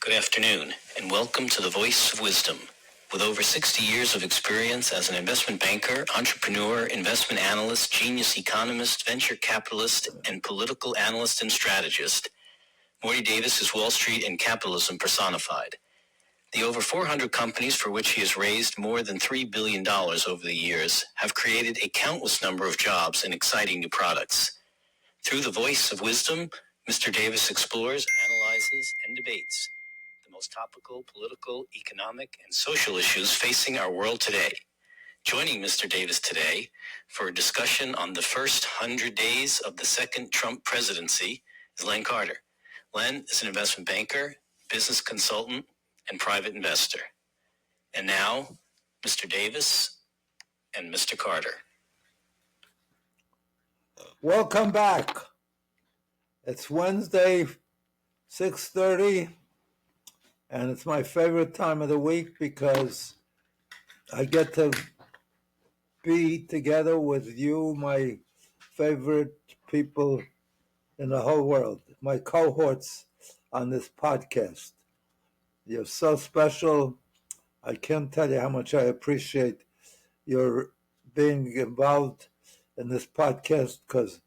Good afternoon, and welcome to the Voice of Wisdom. With over 60 years of experience as an investment banker, entrepreneur, investment analyst, genius economist, venture capitalist, and political analyst and strategist, Morty Davis is Wall Street and capitalism personified. The over 400 companies for which he has raised more than $3 billion over the years have created a countless number of jobs and exciting new products. Through the Voice of Wisdom, Mr. Davis explores, analyzes, and debates the most topical political, economic, and social issues facing our world today. Joining Mr. Davis today for a discussion on the first 100 days of the second Trump presidency is Len Carter. Len is an investment banker, business consultant, and private investor. And now, Mr. Davis and Mr. Carter. Welcome back. It's Wednesday, 6:30, and it's my favorite time of the week because I get to be together with you, my favorite people in the whole world, my cohorts on this podcast. You're so special. I can't tell you how much I appreciate your being involved in this podcast because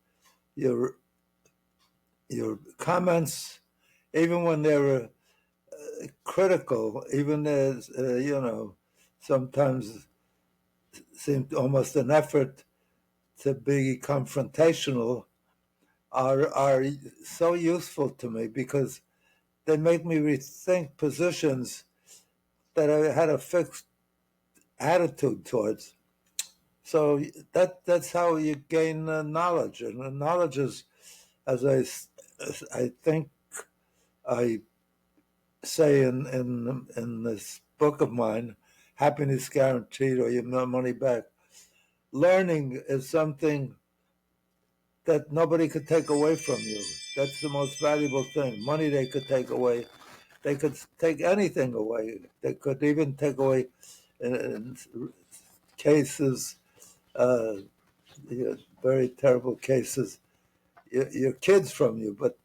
your comments, even when they're critical, even as, sometimes seem almost an effort to be confrontational, are so useful to me because they make me rethink positions that I had a fixed attitude towards. So that's how you gain knowledge, and knowledge is, as I think I say in this book of mine, Happiness Guaranteed or Your Money Back. Learning is something that nobody could take away from you. That's the most valuable thing. Money they could take away. They could take anything away. They could even take away, in cases, very terrible cases, your kids from you, but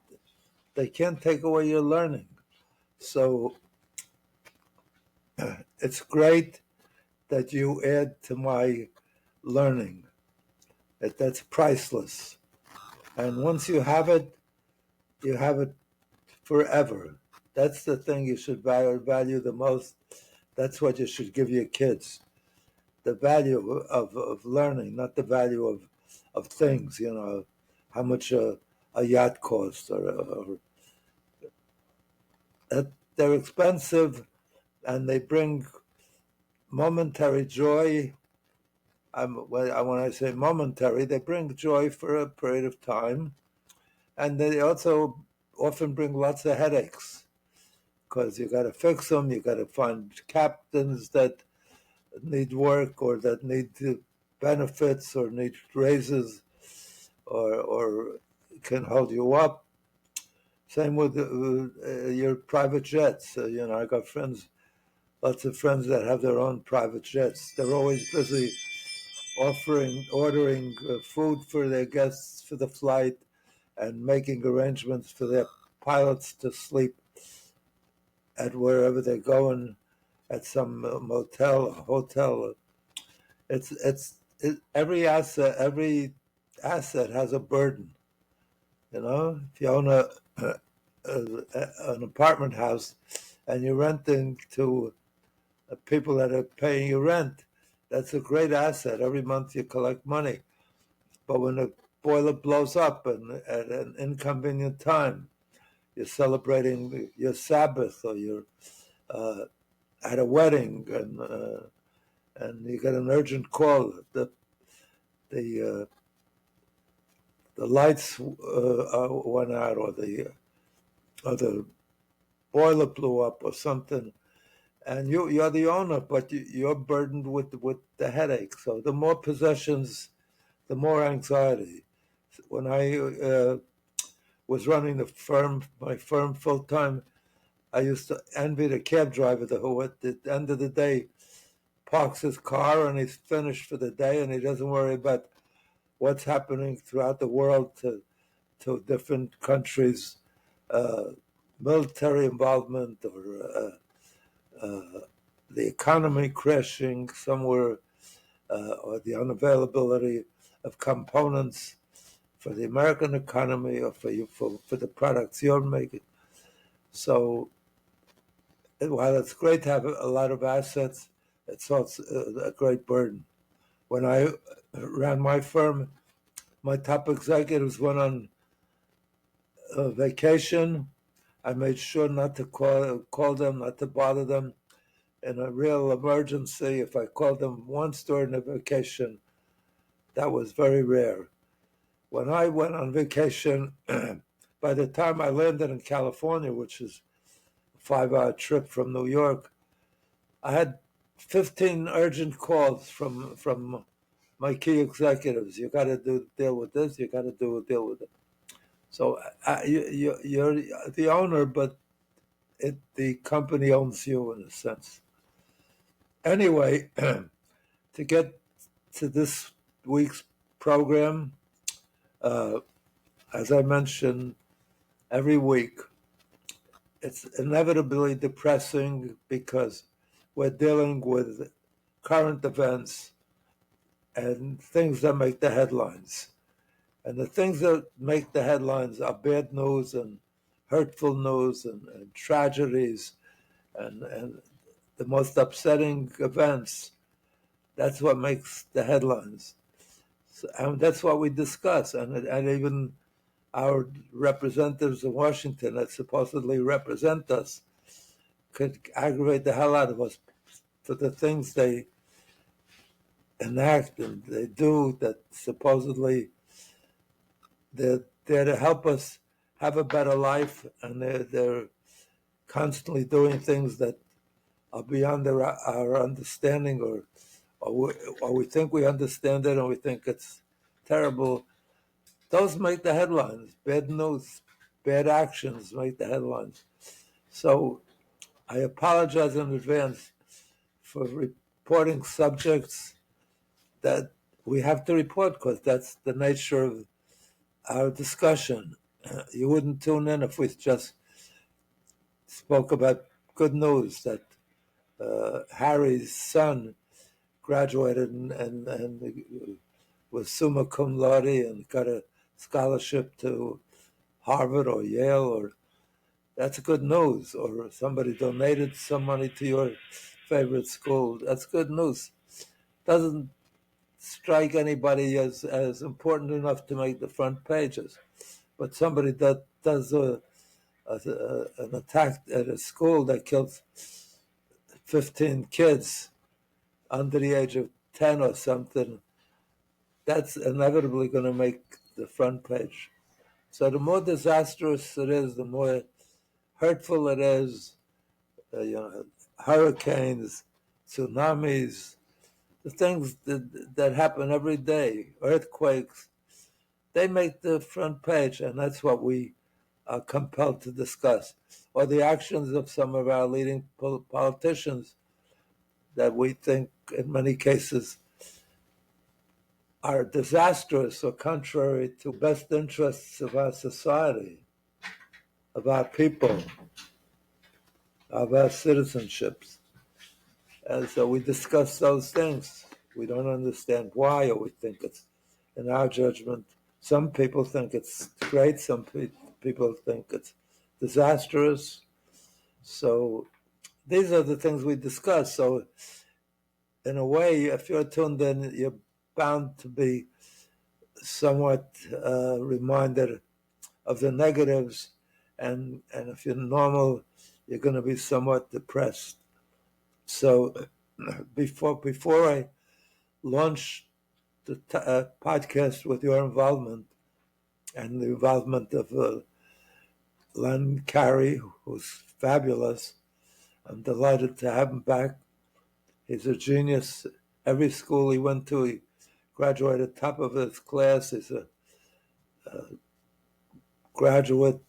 they can't take away your learning. So it's great that you add to my learning. That's priceless. And once you have it forever. That's the thing you should value the most. That's what you should give your kids. The value of learning, not the value of things, how much a yacht costs or they're expensive and they bring momentary joy. When I say momentary, they bring joy for a period of time, and they also often bring lots of headaches because you got to fix them. You got to find captains that need work or that need benefits or need raises or can hold you up. Same with your private jets. I got lots of friends that have their own private jets. They're always busy ordering food for their guests for the flight and making arrangements for their pilots to sleep at wherever they're going, at some motel or hotel. Every asset has a burden. If you own an apartment house and you're renting to people that are paying you rent, that's a great asset. Every month you collect money. But when the boiler blows up and at an inconvenient time, you're celebrating your Sabbath or you're at a wedding and you get an urgent call. The lights went out or the boiler blew up or something. And you're the owner, but you're burdened with the headache. So the more possessions, the more anxiety. When I was running my firm full time, I used to envy the cab driver who at the end of the day parks his car and he's finished for the day and he doesn't worry about what's happening throughout the world to different countries. military involvement or the economy crashing somewhere, or the unavailability of components for the American economy or for the products you're making. So while it's great to have a lot of assets, it's also a great burden. When I ran my firm, my top executives went on vacation. I made sure not to call them, not to bother them. In a real emergency, if I called them once during a vacation, that was very rare. When I went on vacation, by the time I landed in California, which is a 5-hour trip from New York, I had 15 urgent calls from my key executives. You got to deal with this. You got to deal with it. So you're the owner, but the company owns you in a sense. Anyway, to get to this week's program, as I mentioned, every week, it's inevitably depressing because we're dealing with current events and things that make the headlines. And the things that make the headlines are bad news and hurtful news and tragedies and the most upsetting events. That's what makes the headlines. So, and that's what we discuss. And even our representatives in Washington that supposedly represent us could aggravate the hell out of us for the things they enact and they do that supposedly they're there to help us have a better life, and they're constantly doing things that are beyond our understanding, or we think we understand it and we think it's terrible. Those make the headlines. Bad news, bad actions make the headlines. So I apologize in advance for reporting subjects that we have to report because that's the nature of our discussion. You wouldn't tune in if we just spoke about good news that Harry's son graduated and was summa cum laude and got a scholarship to Harvard or Yale, or that's good news. Or somebody donated some money to your favorite school. That's good news. Doesn't strike anybody as important enough to make the front pages. But somebody that does an attack at a school that kills 15 kids under the age of 10 or something, that's inevitably going to make the front page. So the more disastrous it is, the more hurtful it is. Hurricanes, tsunamis, the things that happen every day, earthquakes, they make the front page, and that's what we are compelled to discuss. Or the actions of some of our leading politicians that we think, in many cases, are disastrous or contrary to best interests of our society, of our people, of our citizenships. And so we discuss those things. We don't understand why, or we think it's, in our judgment, some people think it's great, some people think it's disastrous. So these are the things we discuss. So in a way, if you're tuned in, you're bound to be somewhat reminded of the negatives, and if you're normal, you're going to be somewhat depressed. So before I launch the podcast with your involvement and the involvement of Len Carter, who's fabulous, I'm delighted to have him back. He's a genius. Every school he went to, he graduated top of his class. He's a graduate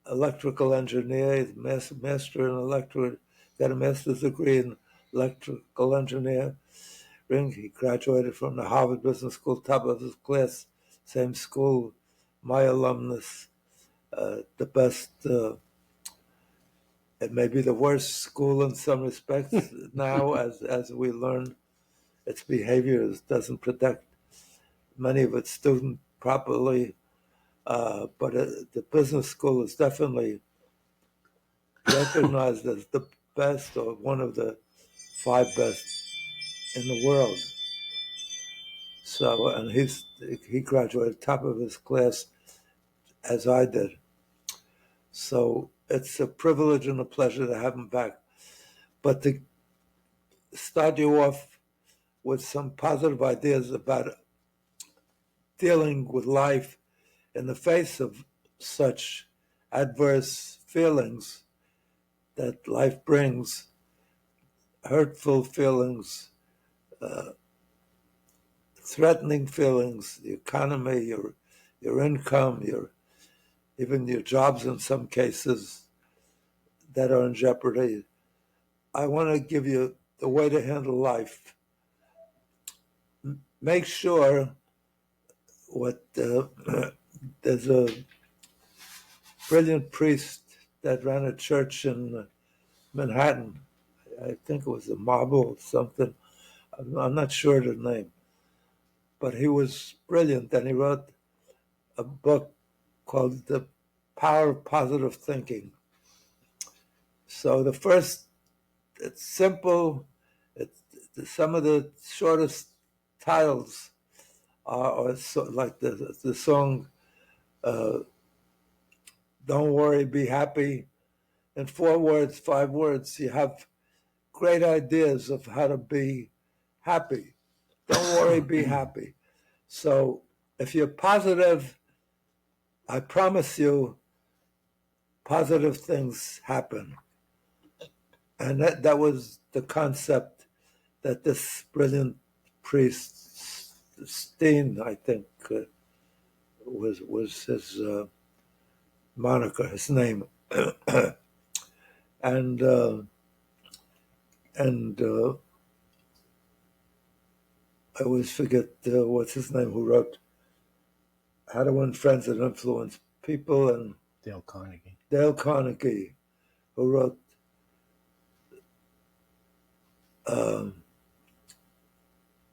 electrical engineer. He's master in electrical, got a master's degree in electrical engineering. He graduated from the Harvard Business School, top of his class, same school, my alumnus, the best It may be the worst school in some respects now, as we learn its behavior doesn't protect many of its students properly. But the business school is definitely recognized as the best or one of the five best in the world. So, and he graduated top of his class as I did. So it's a privilege and a pleasure to have him back. But to start you off with some positive ideas about dealing with life in the face of such adverse feelings that life brings, hurtful feelings, threatening feelings, the economy, your income, even your jobs in some cases that are in jeopardy. I want to give you the way to handle life. Make sure there's a brilliant priest that ran a church in Manhattan. I think it was a Marble or something. I'm not sure the name, but he was brilliant, and he wrote a book called The Power of Positive Thinking. So the first, it's simple. It's some of the shortest titles are like the song "Don't Worry, Be Happy." In 4 words, 5 words, you have great ideas of how to be happy. Don't worry, be happy. So if you're positive, I promise you, positive things happen. And that was the concept that this brilliant priest, Steen, I think, was his moniker, his name. and I always forget what's his name, who wrote How to Win Friends and Influence People, and Dale Carnegie. Dale Carnegie, who wrote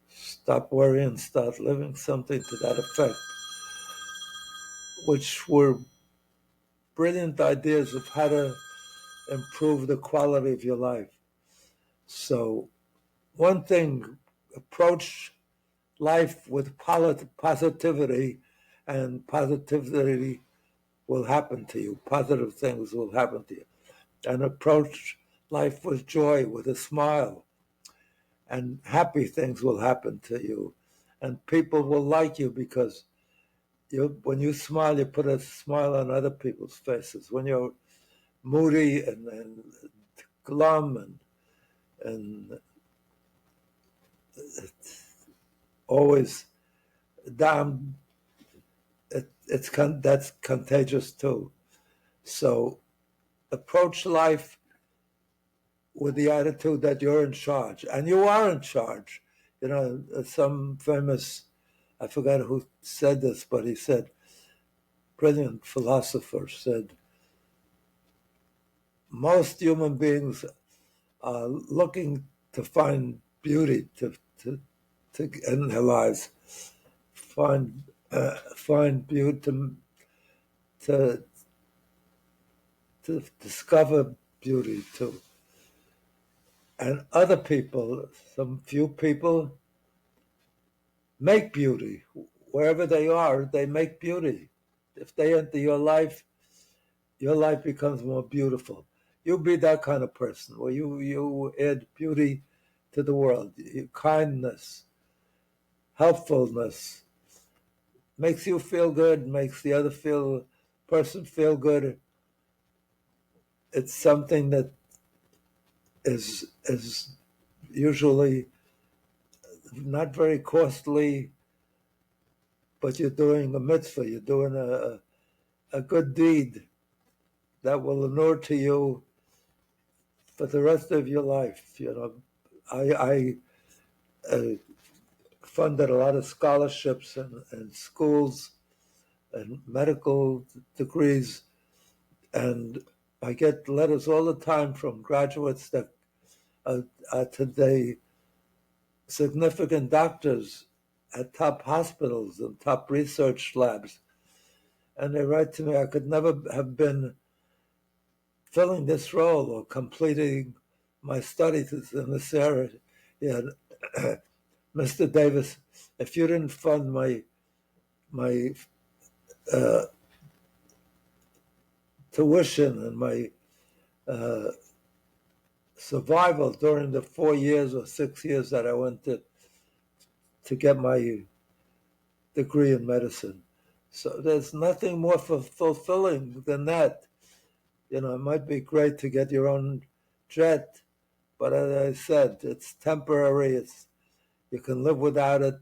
Stop Worrying, Start Living, something to that effect, which were brilliant ideas of how to improve the quality of your life. So one thing, approach life with positivity, and positivity will happen to you. Positive things will happen to you. And approach life with joy, with a smile, and happy things will happen to you. And people will like you because when you smile, you put a smile on other people's faces. When you're moody and glum and always down, that's contagious too. So approach life with the attitude that you're in charge, and you are in charge. You know, some famous, I forgot who said this, but he said, brilliant philosopher said, most human beings are looking to find beauty to in their lives, find beauty to discover beauty too. And other people, some few people, make beauty. Wherever they are, they make beauty. If they enter your life becomes more beautiful. You be that kind of person where you add beauty to the world. Kindness, helpfulness makes you feel good, makes the other person feel good. It's something that is usually not very costly, but you're doing a mitzvah, you're doing a good deed that will inure to you for the rest of your life. You know, I funded a lot of scholarships and schools and medical degrees, and I get letters all the time from graduates that are today significant doctors at top hospitals and top research labs. And they write to me, I could never have been filling this role or completing my studies in this area. Yeah, Mr. Davis, if you didn't fund my tuition and my survival during the 4 years or 6 years that I went to get my degree in medicine. So there's nothing more fulfilling than that. You know, it might be great to get your own jet, but as I said, it's temporary. You can live without it.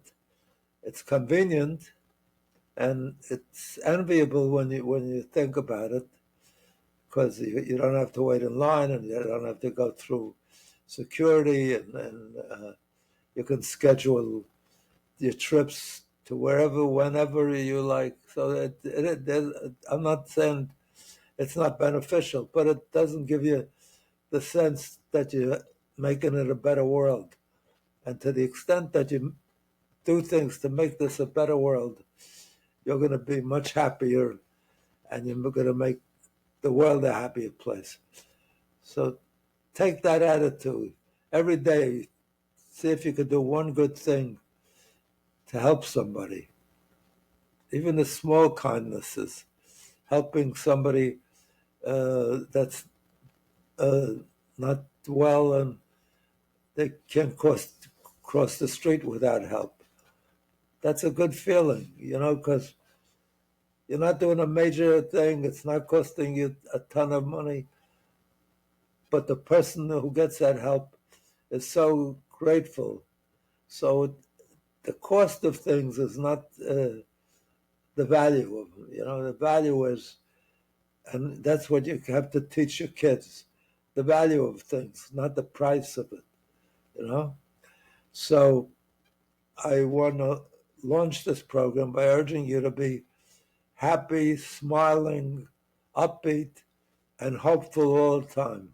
It's convenient, and it's enviable when you think about it, because you don't have to wait in line and you don't have to go through security, and you can schedule your trips to wherever, whenever you like. So I'm not saying it's not beneficial, but it doesn't give you the sense that you're making it a better world. And to the extent that you do things to make this a better world, you're going to be much happier, and you're going to make the world a happier place. So take that attitude every day. See if you could do one good thing to help somebody. Even the small kindnesses, helping somebody that's not well and they can't cross the street without help. That's a good feeling, because you're not doing a major thing. It's not costing you a ton of money. But the person who gets that help is so grateful. So the cost of things is not the value of them. The value is, and that's what you have to teach your kids, the value of things, not the price of it. So I want to launch this program by urging you to be happy, smiling, upbeat, and hopeful all the time.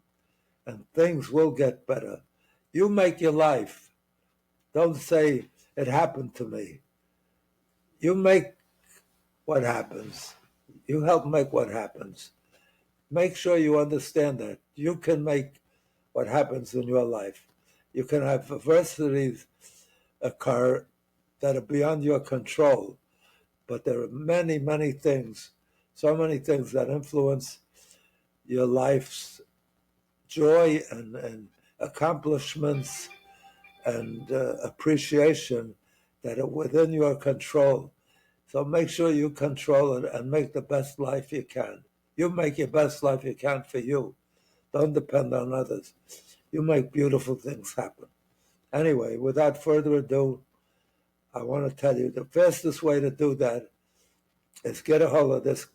And things will get better. You make your life. Don't say it happened to me. You make what happens. You help make what happens. Make sure you understand that. You can make what happens in your life. You can have adversities occur that are beyond your control, but there are many, many things, so many things that influence your life's joy and accomplishments and appreciation that are within your control. So make sure you control it and make the best life you can. You make your best life you can for you. Don't depend on others. You make beautiful things happen. Anyway, without further ado, I want to tell you the fastest way to do that is get a hold of this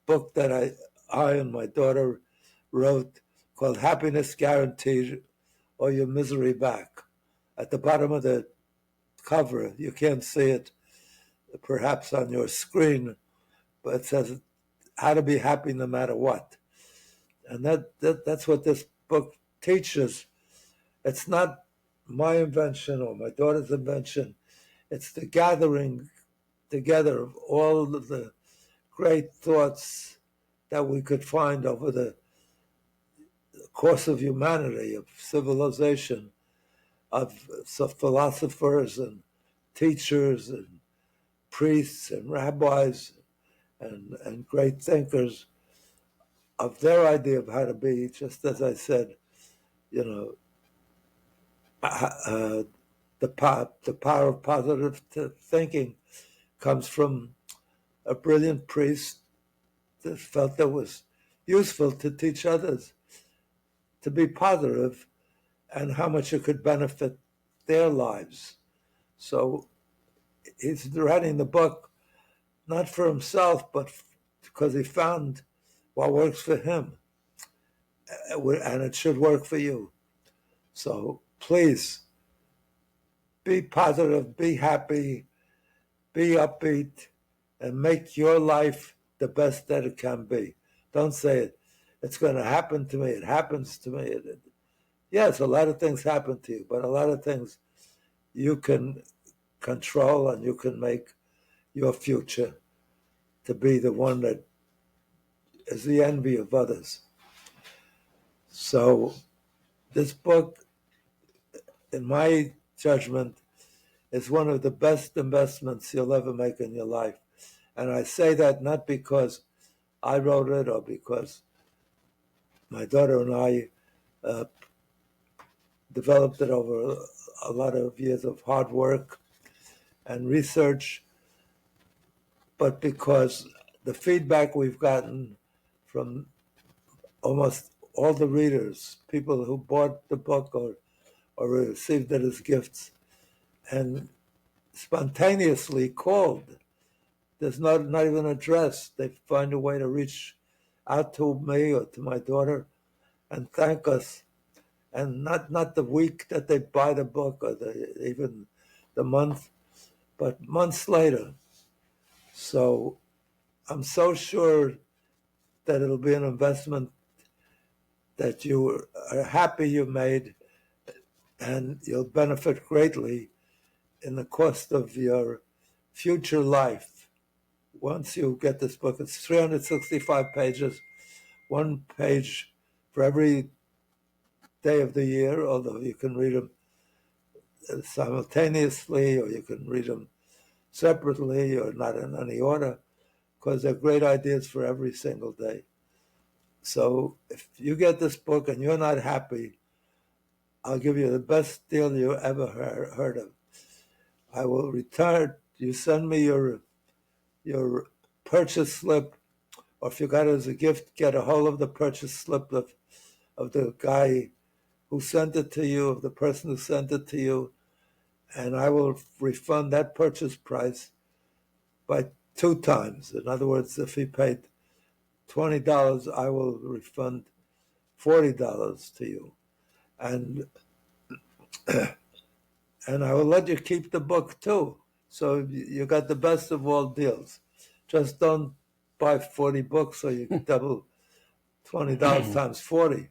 book that I and my daughter wrote called Happiness Guaranteed or Your Misery Back. At the bottom of the cover, you can't see it perhaps on your screen, but it says how to be happy no matter what. And that's what this book teaches. It's not my invention or my daughter's invention. It's the gathering together of all of the great thoughts that we could find over the course of humanity, of civilization, of philosophers and teachers and priests and rabbis and great thinkers, of their idea of how to be, just as I said, the power of positive thinking comes from a brilliant priest that felt that was useful to teach others to be positive and how much it could benefit their lives. So he's writing the book not for himself, but because he found what works for him, and it should work for you. So please be positive, be happy, be upbeat, and make your life the best that it can be. Don't say it. it's going to happen to me. It happens to me. Yes, a lot of things happen to you, but a lot of things you can control, and you can make your future to be the one that is the envy of others. So this book, in my judgment, is one of the best investments you'll ever make in your life. And I say that not because I wrote it or because my daughter and I developed it over a lot of years of hard work and research, but because the feedback we've gotten from almost all the readers, people who bought the book or received it as gifts and spontaneously called. There's not even an address. They find a way to reach out to me or to my daughter and thank us. And not the week that they buy the book or even the month, but months later. So I'm so sure that it'll be an investment that you are happy you made, and you'll benefit greatly in the course of your future life. Once you get this book, it's 365 pages, one page for every day of the year, although you can read them simultaneously or you can read them separately or not in any order, because they're great ideas for every single day. So if you get this book and you're not happy, I'll give you the best deal you ever heard of. I will return. You send me your purchase slip, or if you got it as a gift, get a hold of the purchase slip of the guy who sent it to you, of the person who sent it to you, and I will refund that purchase price by 2 times. In other words, if he paid $20, I will refund $40 to you. And I will let you keep the book too. So you got the best of all deals. Just don't buy 40 books so you can double $20 times 40.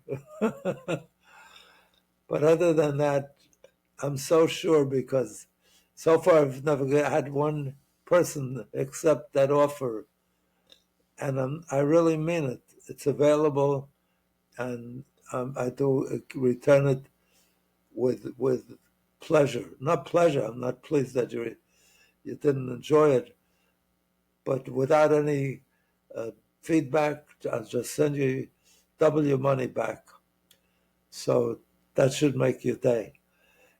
But other than that, I'm so sure, because so far I've never had one person accept that offer. And I really mean it. It's available, and I do return it with pleasure. Not pleasure. I'm not pleased that you didn't enjoy it, but without any feedback, I'll just send you double your money back. So that should make your day.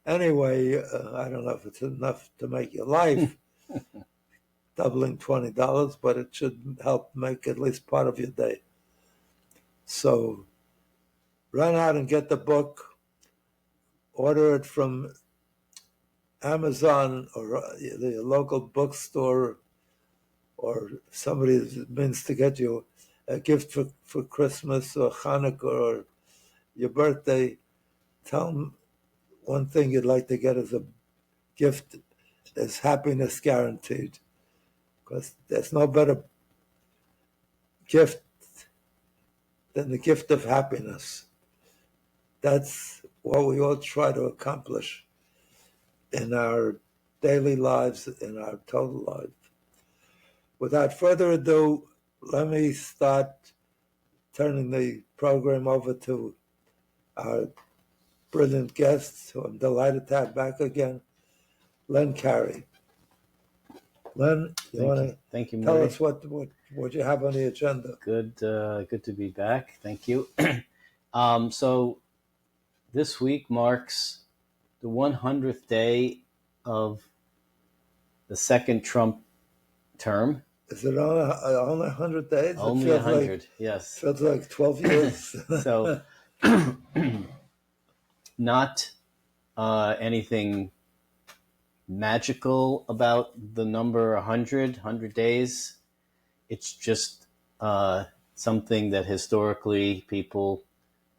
Anyway, I don't know if it's enough to make your life, doubling $20, but it should help make at least part of your day. So run out and get the book. Order it from Amazon or the local bookstore, or somebody that means to get you a gift for Christmas or Hanukkah or your birthday. Tell them one thing you'd like to get as a gift is happiness guaranteed, because there's no better gift than the gift of happiness. That's what we all try to accomplish in our daily lives, in our total life. Without further ado, let me start turning the program over to our brilliant guests, who I'm delighted to have back again, Len Carter. Len, you want to tell us what you have on the agenda? Good to be back. Thank you. So this week marks the 100th day of the second Trump term. Is it only 100 days? Only 100, yes. Feels like 12 years. So not anything magical about the number 100 days. It's just something that historically people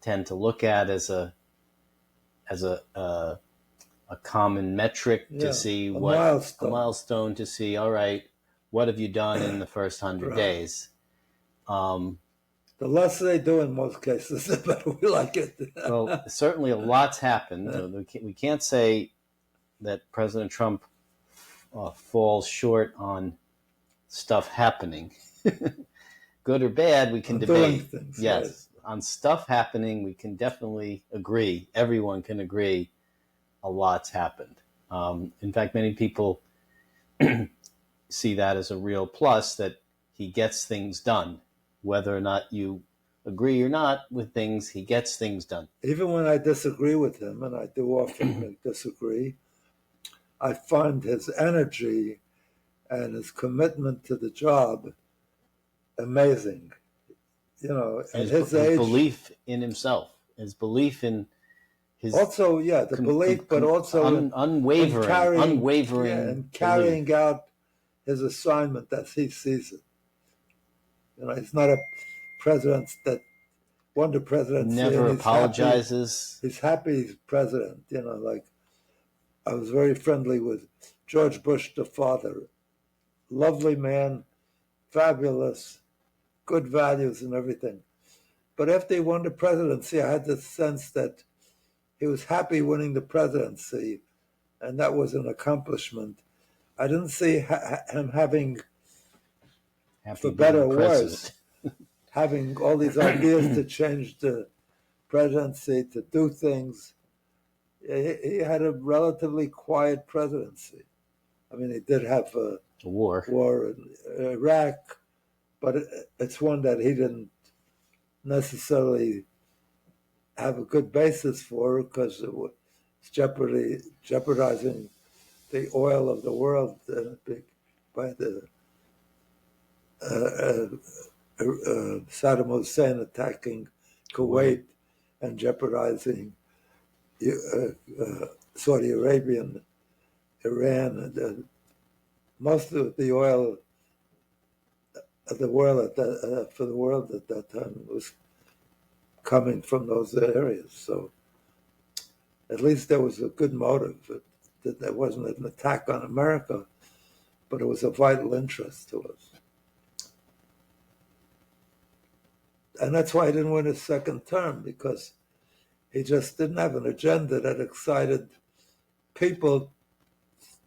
tend to look at as a common metric to see a milestone to see, all right, what have you done in the first 100 days? The less they do in most cases, the better we like it. Well, certainly a lot's happened. We can't say that President Trump falls short on stuff happening. Good or bad, we can debate. Things, yes, right. On stuff happening, we can definitely agree. Everyone can agree a lot's happened. In fact, many people see that as a real plus, that he gets things done. Whether or not you agree or not with things, he gets things done. Even when I disagree with him, and I do often disagree, I find his energy and his commitment to the job amazing. You know, at his age, his belief in himself, his belief in his also, the belief, but also unwavering, carrying out his assignment as he sees it. You know, he's not a president that won the presidency. Never apologizes. He's happy he's president. You know, like I was very friendly with George Bush, the father. Lovely man, fabulous, good values and everything. But after he won the presidency, I had the sense that he was happy winning the presidency, and that was an accomplishment. I didn't see him having, for better or worse, having all these ideas to change the presidency, to do things. He had a relatively quiet presidency. I mean, he did have a war in Iraq, but it's one that he didn't necessarily have a good basis for, because it was jeopardizing the oil of the world by the Saddam Hussein attacking Kuwait and jeopardizing Saudi Arabia and Iran. And most of the oil of the world for the world at that time was coming from those areas. So at least there was a good motive. That there wasn't an attack on America, but it was a vital interest to us. And that's why he didn't win his second term, because he just didn't have an agenda that excited people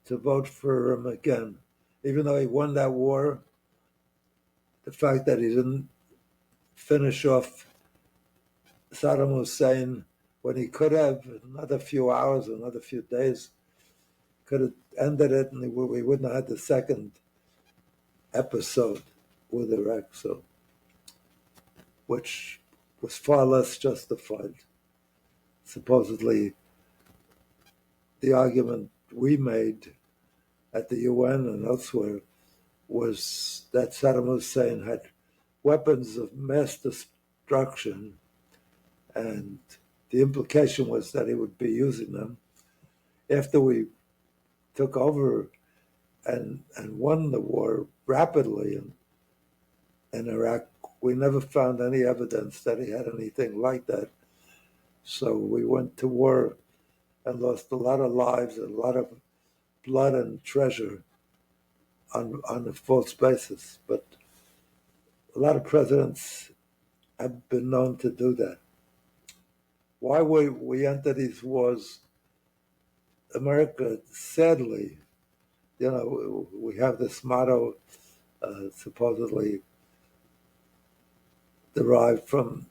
to vote for him again. Even though he won that war, the fact that he didn't finish off Saddam Hussein when he could have, another few hours, another few days, could have ended it, and we wouldn't have had the second episode with Iraq, so, which was far less justified. Supposedly, the argument we made at the UN and elsewhere was that Saddam Hussein had weapons of mass destruction, and the implication was that he would be using them. After we took over and won the war rapidly in Iraq, we never found any evidence that he had anything like that. So we went to war and lost a lot of lives and a lot of blood and treasure on a false basis. But a lot of presidents have been known to do that. Why we enter these wars, America, sadly, we have this motto supposedly derived from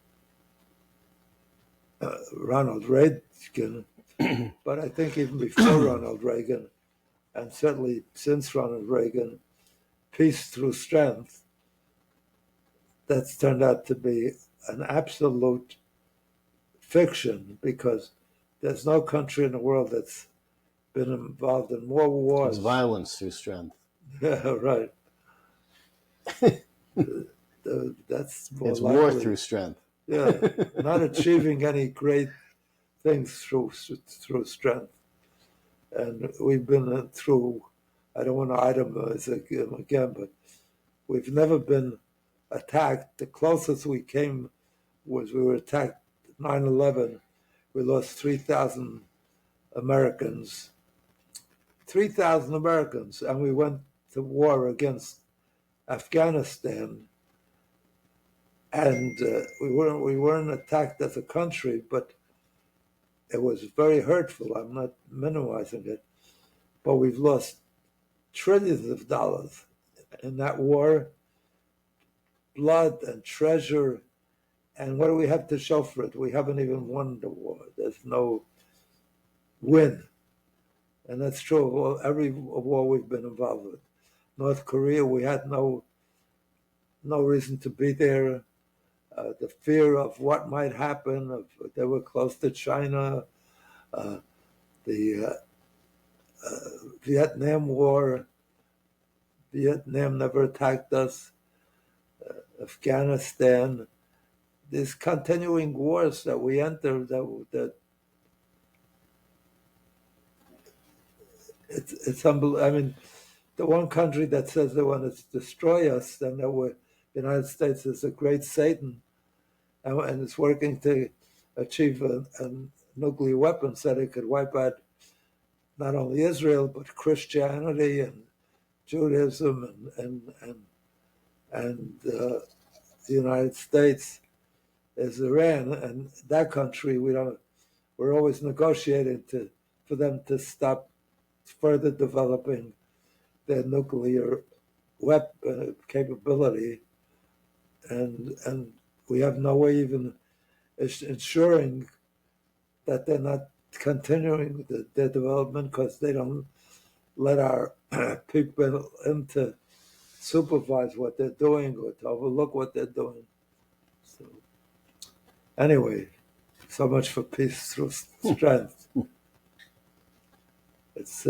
Ronald Reagan, but I think even before Ronald Reagan, and certainly since Ronald Reagan, peace through strength, that's turned out to be an absolute fiction, because there's no country in the world that's been involved in more wars. It's violence through strength. Yeah, right. That's more it's likely. War through strength. Yeah, not achieving any great things through strength. And we've been through, I don't want to itemize again, but we've never been attacked. The closest we came was we were attacked 9/11. We lost 3,000 Americans. 3,000 Americans, and we went to war against Afghanistan and we weren't attacked as a country, but it was very hurtful. I'm not minimizing it, but we've lost trillions of dollars in that war, blood and treasure. And what do we have to show for it? We haven't even won the war. There's no win. And that's true of every war we've been involved with. North Korea, we had no reason to be there. The fear of what might happen, they were close to China, the Vietnam War. Vietnam never attacked us. Afghanistan. These continuing wars that we enter, that it's unbelievable. I mean, the one country that says they want to destroy us, and that the United States is a great Satan, and it's working to achieve a nuclear weapon so that it could wipe out not only Israel but Christianity and Judaism and the United States is Iran, and that country we're always negotiating for them to stop further developing their nuclear weapon capability, and we have no way even ensuring that they're not continuing their development, because they don't let our people in to supervise what they're doing or to overlook what they're doing. So anyway, so much for peace through strength. It's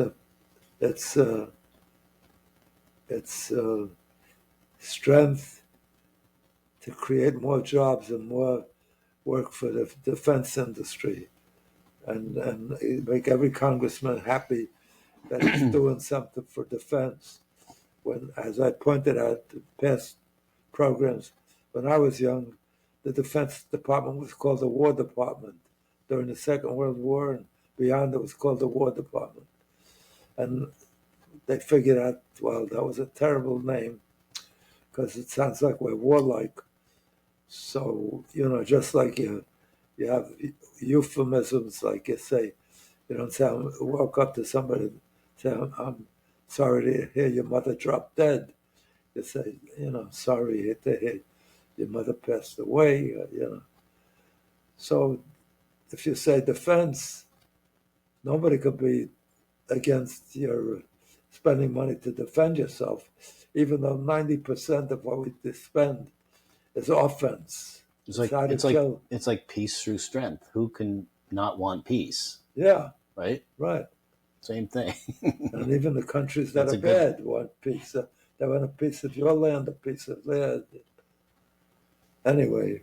strength to create more jobs and more work for the defense industry, and make every congressman happy that he's doing something for defense. When, as I pointed out in past programs, when I was young, the Defense Department was called the War Department. During the Second World War and beyond, it was called the War Department. And they figured out, well, that was a terrible name because it sounds like we're warlike. So, just like you have euphemisms, like you say, you don't say, walk up to somebody and say, I'm sorry to hear your mother dropped dead. You say, sorry to hear your mother passed away, So if you say defense, nobody could be against your spending money to defend yourself, even though 90% of what we spend is offense. It's like peace through strength. Who can not want peace? Yeah. Right? Right. Same thing. And even the countries that are bad want peace. They want a piece of your land, a piece of theirs. Anyway,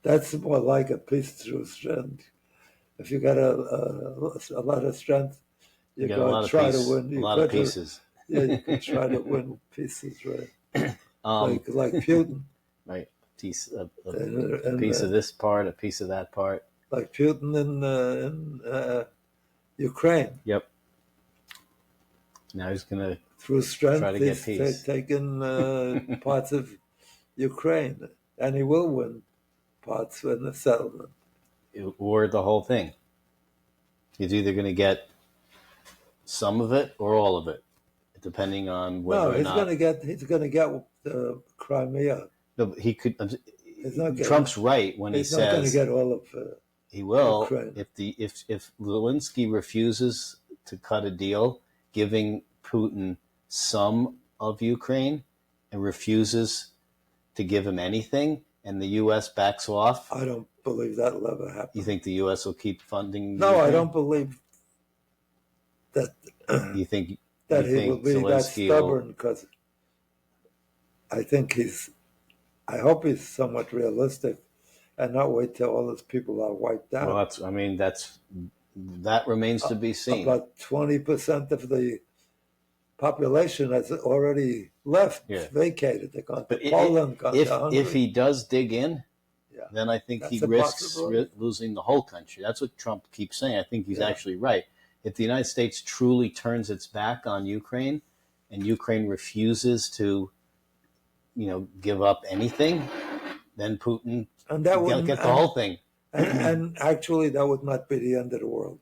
that's more like a peace through strength. If you got a lot of strength, you go and try to win. A lot of pieces. You can try to win pieces, right? Like Putin. Right. A piece of this part, a piece of that part. Like Putin in Ukraine. Yep. Now he's going to through strength try to get peace. He's taken parts of Ukraine, and he will win parts in the settlement. Or the whole thing. He's either going to get some of it or all of it, depending on whether or not. He's going to get Crimea. No, but he could. Trump's right when he says he's not going to get all of. He will Ukraine. if Zelensky refuses to cut a deal, giving Putin some of Ukraine, and refuses to give him anything, and the U.S. backs off. I don't believe that will ever happen. You think the U.S. will keep funding? No, Ukraine? I don't believe that. You think that he will be Zelensky that stubborn? Because I think I hope he's somewhat realistic and not wait till all those people are wiped out. Well, that remains to be seen. About 20% of the population has already left, vacated. They're gone to Poland, gone to Hungary. If he does dig in, then I think he risks losing the whole country. That's what Trump keeps saying. I think he's actually right. If the United States truly turns its back on Ukraine and Ukraine refuses to give up anything, then Putin And that would get the whole thing. And actually, that would not be the end of the world.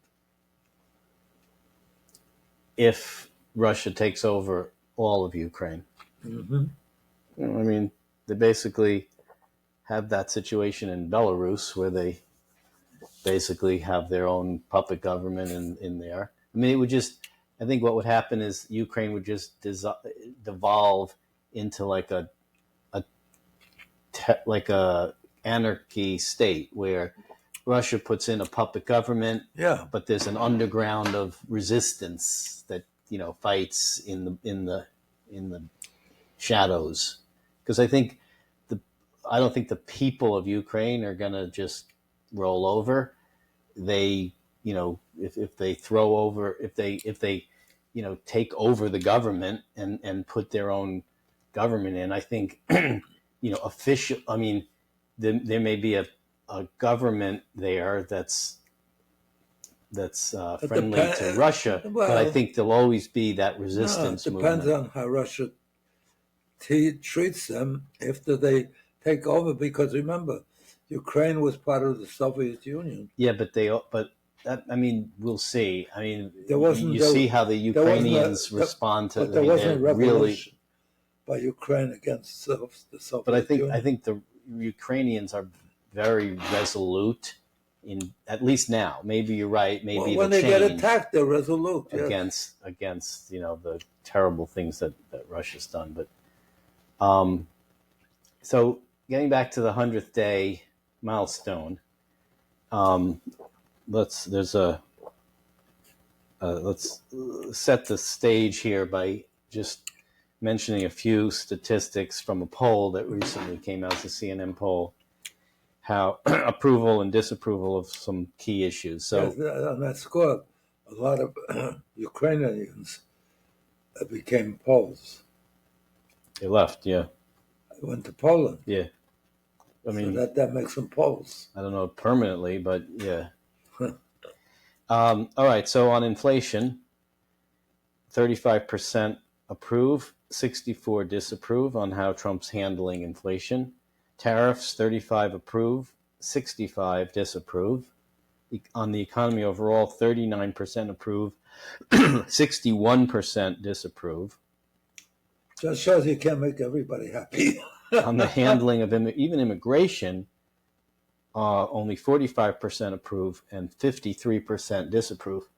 If Russia takes over all of Ukraine. Mm-hmm. I mean, they basically have that situation in Belarus where they basically have their own puppet government in there. I mean, I think what would happen is Ukraine would just devolve into like a anarchy state where Russia puts in a puppet government, Yeah, but there's an underground of resistance that fights in the shadows. Because I don't think the people of Ukraine are gonna just roll over. They, if they throw over, if they take over the government and put their own government in, I think official. I mean, there may be a government there that's friendly to Russia, but I think there'll always be that resistance it depends movement. on how Russia treats them after they take over. Because remember, Ukraine was part of the Soviet Union. Yeah, but I mean, we'll see. I mean, You see how the Ukrainians respond to. But there wasn't a revolution by Ukraine against the Soviet Union. I think the Ukrainians are very resolute. At least now, maybe you're right. Maybe when they get attacked, they're resolute against the terrible things that Russia's done. But so getting back to the 100th day milestone, let's set the stage here by just mentioning a few statistics from a poll that recently came out, the CNN poll, how approval and disapproval of some key issues. So on that score, a lot of Ukrainians became Poles. They left, yeah. They went to Poland. Yeah. I mean, so that makes them Poles. I don't know permanently, but yeah. All right, so on inflation, 35% approve, 64 disapprove on how Trump's handling inflation. Tariffs, 35 approve, 65 disapprove. On the economy overall, 39% approve, 61% disapprove. Just shows you can't make everybody happy. On the handling of even immigration, only 45% approve and 53% disapprove.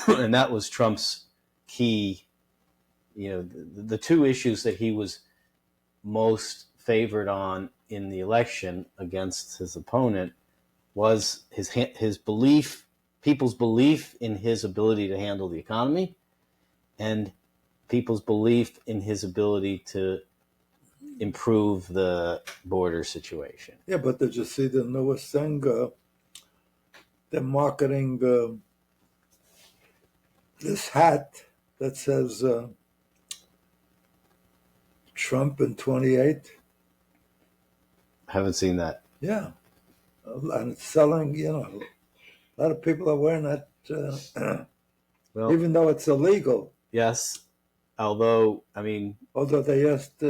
And that was Trump's key, the two issues that he was most favored on in the election against his opponent was his belief, people's belief in his ability to handle the economy, and people's belief in his ability to improve the border situation. Yeah, but did you see the newest thing? They're marketing this hat that says Trump in 28. Haven't seen that. Yeah. And it's selling, a lot of people are wearing that, well, even though it's illegal. Yes. Although they asked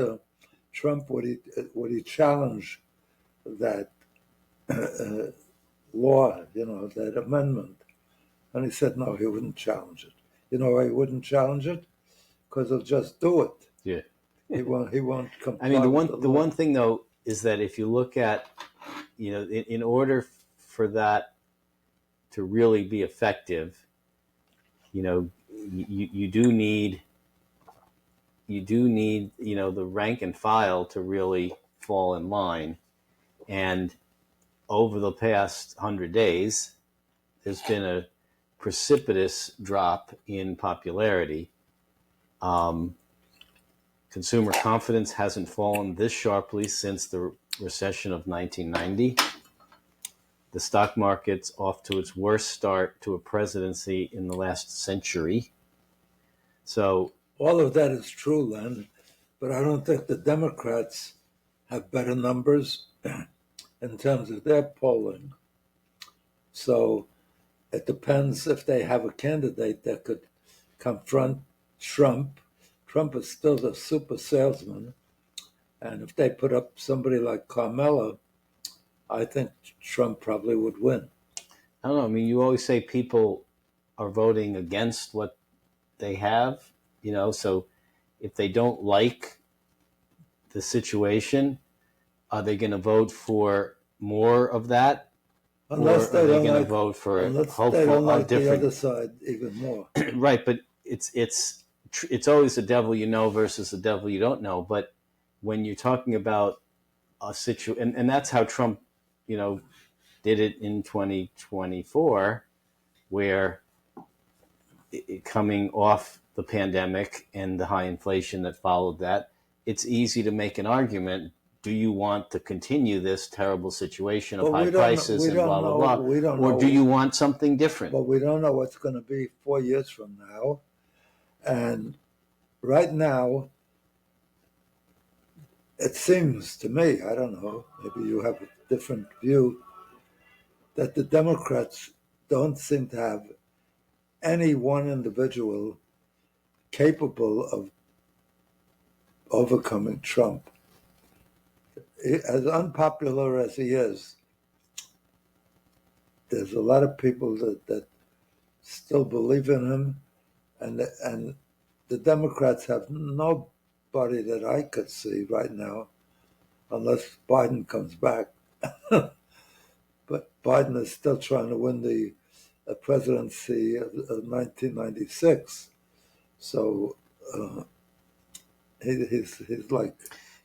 Trump would he challenge that law, that amendment, and he said no, he wouldn't challenge it. You know why he wouldn't challenge it? Because he'll just do it. Yeah. He won't comply. I mean, the one thing though is that if you look at, in order for that to really be effective, you do need the rank and file to really fall in line. And over the past 100 days, there's been a precipitous drop in popularity. Consumer confidence hasn't fallen this sharply since the recession of 1990. The stock market's off to its worst start to a presidency in the last century. So all of that is true, Len, but I don't think the Democrats have better numbers in terms of their polling. So it depends if they have a candidate that could confront Trump. Trump is still the super salesman, And if they put up somebody like Carmela, I think Trump probably would win. I don't know. I mean, you always say people are voting against what they have, so if they don't like the situation, are they going to vote for more of that? Unless or are they they don't going to like, vote for unless they hopeful don't a like the different other side even more. right? But it's always the devil you know versus the devil you don't know. But when you're talking about a situation, and that's how Trump, did it in 2024, where coming off the pandemic and the high inflation that followed that, it's easy to make an argument. Do you want to continue this terrible situation of But high prices and blah, blah, blah? We don't Or know. do you want something different? But we don't know what's going to be 4 years from now. And right now, it seems to me, I don't know, maybe you have a different view, that the Democrats don't seem to have any one individual capable of overcoming Trump. As unpopular as he is, there's a lot of people that still believe in him, and the Democrats have nobody that I could see right now, unless Biden comes back. But Biden is still trying to win the presidency of 1996, so he's like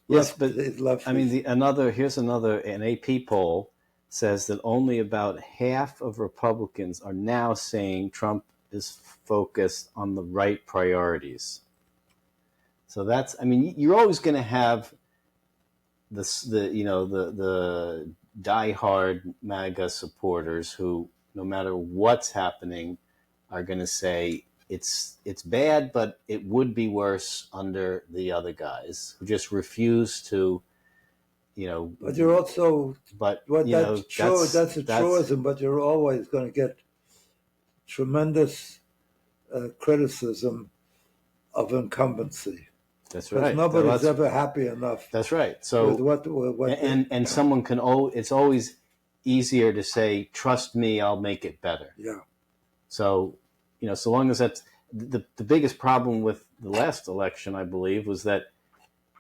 Yes, left. but He's left. I mean, here's another. An AP poll says that only about half of Republicans are now saying Trump is focused on the right priorities. So that's, I mean, you're always going to have the diehard MAGA supporters who, no matter what's happening, are going to say it's bad, but it would be worse under the other guys who just refuse to, But you're also, But that's true. That's a truism. But you're always going to get tremendous criticism of incumbency. That's right. Because nobody's ever happy enough. That's right. So and someone can. It's always easier to say, "Trust me, I'll make it better." Yeah. So so long as that's the biggest problem with the last election, I believe, was that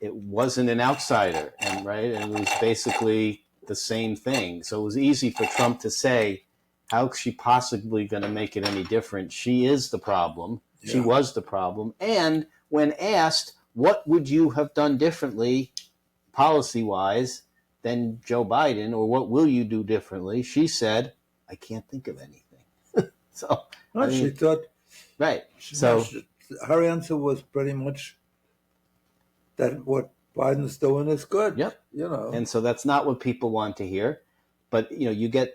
it wasn't an outsider, and it was basically the same thing. So it was easy for Trump to say, "How is she possibly going to make it any different? She is the problem. Yeah. She was the problem." And when asked, what would you have done differently policy-wise than Joe Biden, or what will you do differently? She said, "I can't think of anything." So she thought, right. Her answer was pretty much that what Biden's doing is good. Yep. And so that's not what people want to hear. But you get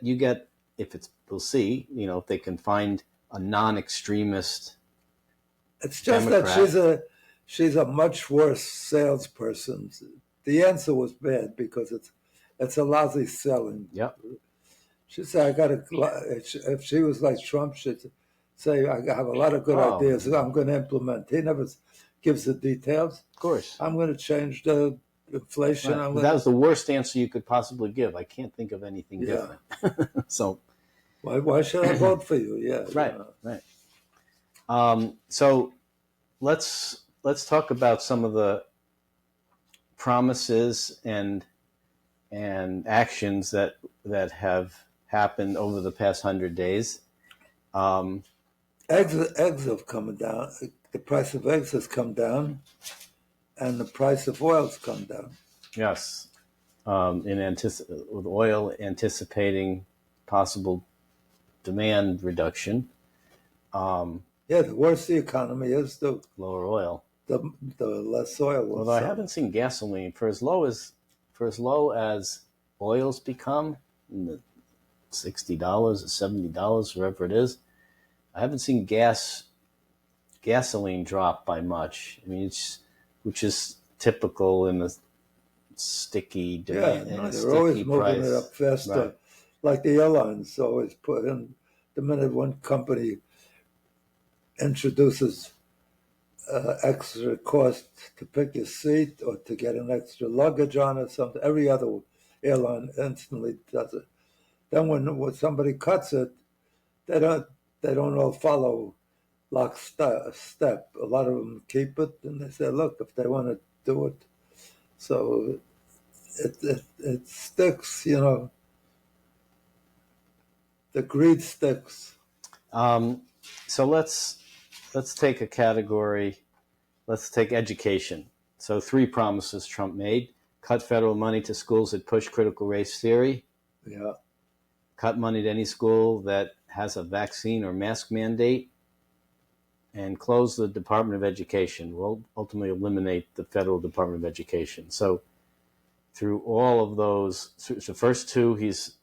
if it's, we'll see, if they can find a non-extremist. It's just Democrat. That she's a much worse salesperson. The answer was bad because it's a lousy selling. Yep. She said, if she was like Trump, she'd say, "I have a lot of good ideas that I'm going to implement." He never gives the details. Of course. I'm going to change the inflation. Right. That was the worst answer you could possibly give. I can't think of anything different. So why should I vote for you? Yeah. Right. Right. So let's talk about some of the promises and actions that have happened over the past 100 days. Eggs have come down. The price of eggs has come down, and the price of oil has come down. Yes, with oil anticipating possible demand reduction. The worse the economy is, the lower oil, the less oil will Although sell. I haven't seen gasoline for as low as oil's become, in the $60 or $70, wherever it is. I haven't seen gasoline drop by much. I mean, which is typical in the sticky demand. They're always moving it up faster, right. Like the airlines always put in. The minute one company introduces extra cost to pick your seat or to get an extra luggage on or something. Every other airline instantly does it. Then when somebody cuts it, they don't all follow step. A lot of them keep it, and they say, look, if they want to do it, so it sticks. The greed sticks. So let's take a category. Let's take education. So 3 promises Trump made: cut federal money to schools that push critical race theory. Yeah. Cut money to any school that has a vaccine or mask mandate, and close the Department of Education. Will ultimately eliminate the federal Department of Education. So through all of those, the first 2 he's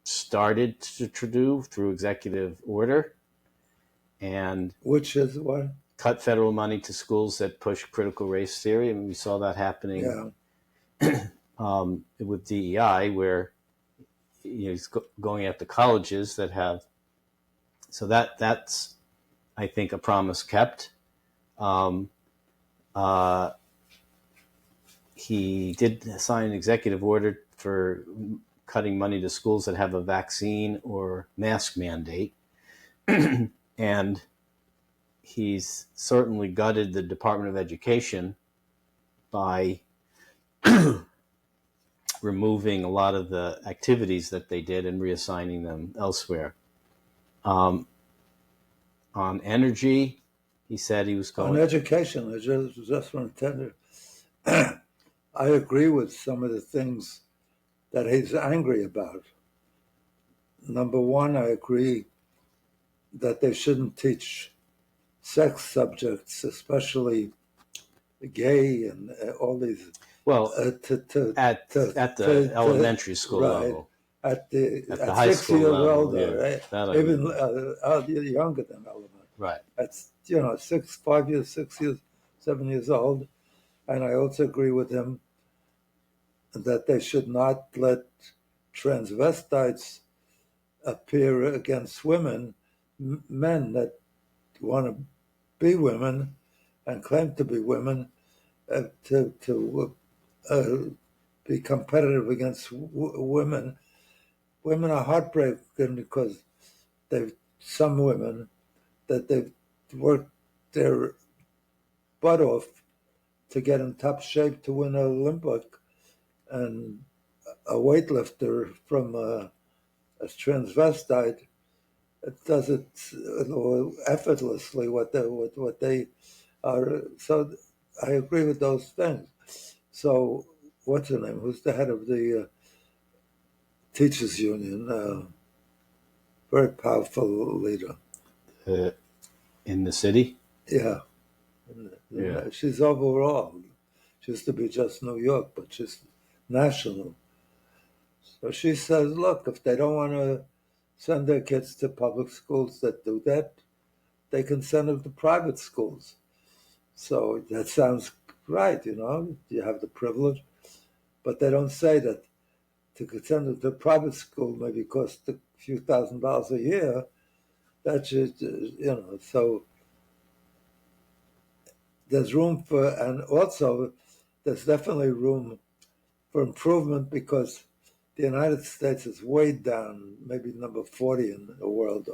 started to do through executive order, and which is what? Cut federal money to schools that push critical race theory. I mean, we saw that happening with DEI, where he's going after colleges that have. So that's, I think, a promise kept. He did sign an executive order for cutting money to schools that have a vaccine or mask mandate. And he's certainly gutted the Department of Education by removing a lot of the activities that they did and reassigning them elsewhere. On energy, he said he was going... On education, I just want to tell you, I agree with some of the things that he's angry about. Number one, I agree that they shouldn't teach sex subjects, especially gay and all these. Well, at the elementary school level. At high school level, right? Even younger than elementary. Right. That's 5 years, 6 years, 7 years old. And I also agree with him that they should not let transvestites appear against women, men that want to be women and claim to be women, to be competitive against women. Women are heartbroken because some women that they've worked their butt off to get in top shape to win an Olympic, and a weightlifter from a transvestite does it effortlessly what they are. So I agree with those things. So what's her name? Who's the head of the teachers union? Very powerful leader. In the city? Yeah. She's overall. She used to be just New York, but she's national. So she says, look, if they don't want to send their kids to public schools that do that, they can send them to private schools. So that sounds right, you have the privilege. But they don't say that to send them to private school maybe cost a few $1,000s a year. That's just, so there's room for, and also there's definitely room for improvement because the United States is way down, maybe number 40 in the world.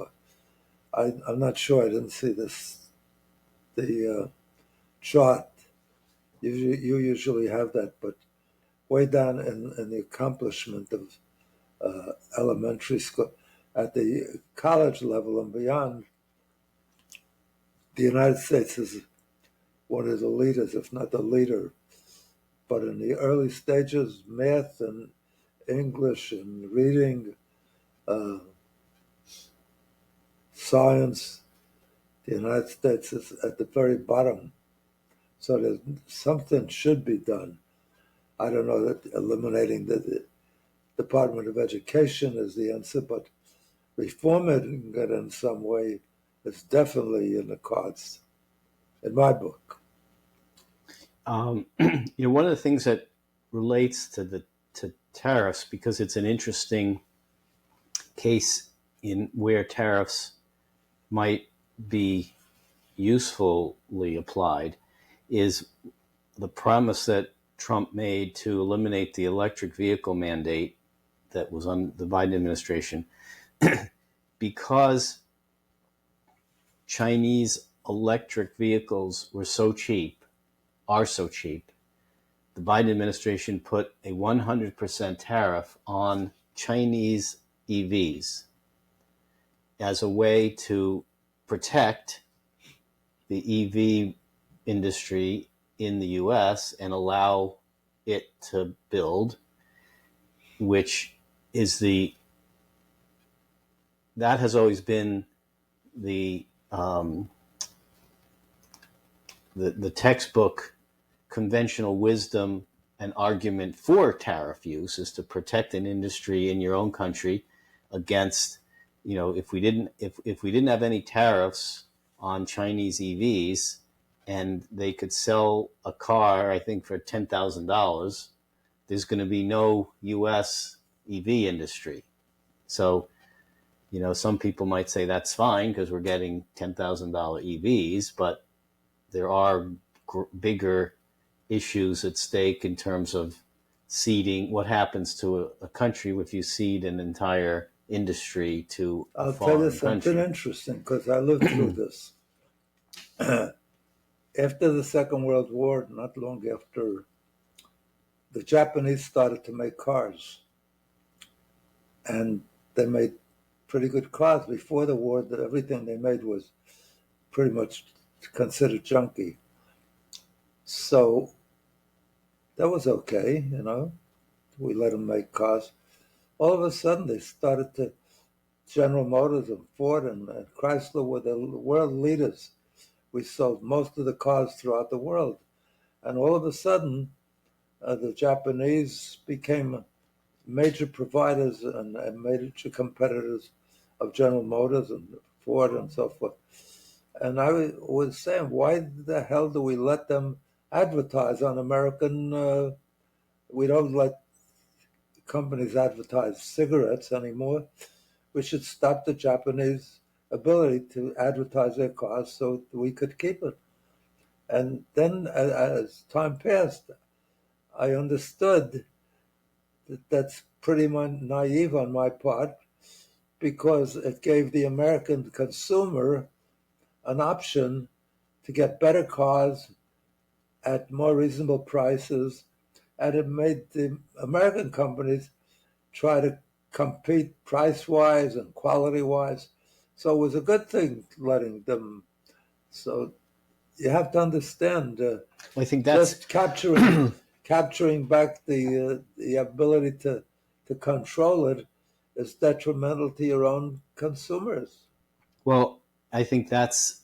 I'm not sure. I didn't see the chart. You usually have that, but way down in the accomplishment of elementary school. At the college level and beyond, the United States is one of the leaders, if not the leader. But in the early stages, math and English and reading, science, the United States is at the very bottom. So something should be done. I don't know that eliminating the Department of Education is the answer, but reforming it in some way is definitely in the cards, in my book. One of the things that relates to tariffs, because it's an interesting case in where tariffs might be usefully applied is the promise that Trump made to eliminate the electric vehicle mandate that was on the Biden administration because Chinese electric vehicles are so cheap, the Biden administration put a 100% tariff on Chinese EVs as a way to protect the EV industry in the US and allow it to build, which is that has always been the textbook conventional wisdom and argument for tariff use is to protect an industry in your own country against, if we didn't have any tariffs on Chinese EVs and they could sell a car, I think, for $10,000, there's going to be no U.S. EV industry. So, some people might say that's fine because we're getting $10,000 EVs, but there are bigger issues at stake in terms of seeding. What happens to a country if you seed an entire industry to a I'll foreign tell you something country? interesting because I lived through this. After the Second World War, not long after, the Japanese started to make cars. And they made pretty good cars. Before the war, everything they made was pretty much considered junky. So that was okay, We let them make cars. All of a sudden, they started to, General Motors and Ford and Chrysler were the world leaders. We sold most of the cars throughout the world. And all of a sudden, the Japanese became major providers and major competitors of General Motors and Ford and so forth. And I was saying, why the hell do we let them advertise on American? We don't let companies advertise cigarettes anymore. We should stop the Japanese ability to advertise their cars so we could keep it. And then as time passed, I understood that that's pretty naive on my part because it gave the American consumer an option to get better cars at more reasonable prices, and it made the American companies try to compete price-wise and quality-wise. So it was a good thing letting them. So you have to understand. I think that's just capturing back the ability to control it is detrimental to your own consumers. Well, I think that's